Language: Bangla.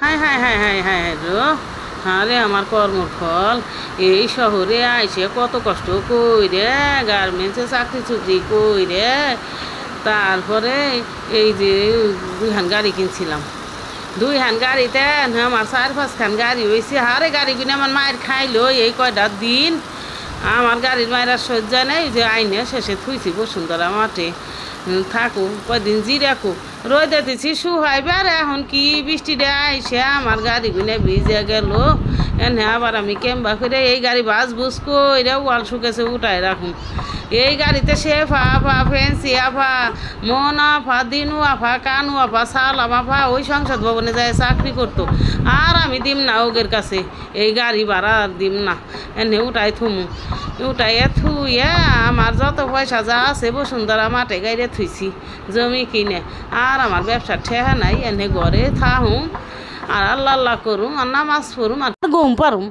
হায় হায় হায় হায় হায় রো আরে আমার কর্মফল এই শহরে আইসে কত কষ্ট কইরে গার্মেন্টসে চাকরি চুকরি কইরে তারপরে এই যে 2 খান গাড়ি কিনছিলাম। 2 খান গাড়িতে আমার 4-5 খান গাড়ি হয়েছে। হারে গাড়ি কিনে আমার মায়ের খাইলো এই কয়টা দিন। আমার গাড়ির মায়ের আর সহ্য নেই যে আইনে শেষে থুইছি বসুন্ধরা মাঠে। থাকো কয়দিন জিরাকো রোদে দিছি শুহাইবে। আর এখন কি বৃষ্টিটা আইসে আমার গাড়ি গুনে ভিজে গেল। এনে আবার আমি কেমবা করে এই গাড়ি বাস বুস কইরে ওয়াল শুকেছে উঠায় রাখুন। এই গাড়িতে শেফা আফা ফেন্সি আফা মন আফা দিনু আফা কানু আফা সালাম আফা ওই সংসদ ভবনে যায় চাকরি করতো। আর আমি দিম না ওদের কাছে এই গাড়ি ভাড়া আর দিম না। এনে উঠাই থুমু উঠাইয়া থুইয়া আমার যত পয়সা যা আছে বসুন্ধরা মাঠে গাইরে থুইছি জমি কিনে। আর আমার ব্যবসার ঠেহা নাই। এনে ঘরে থাহুম আর আল্লাহ আল্লাহ করুম আর নামাজ পড়ুম আর ঘুম পারুম।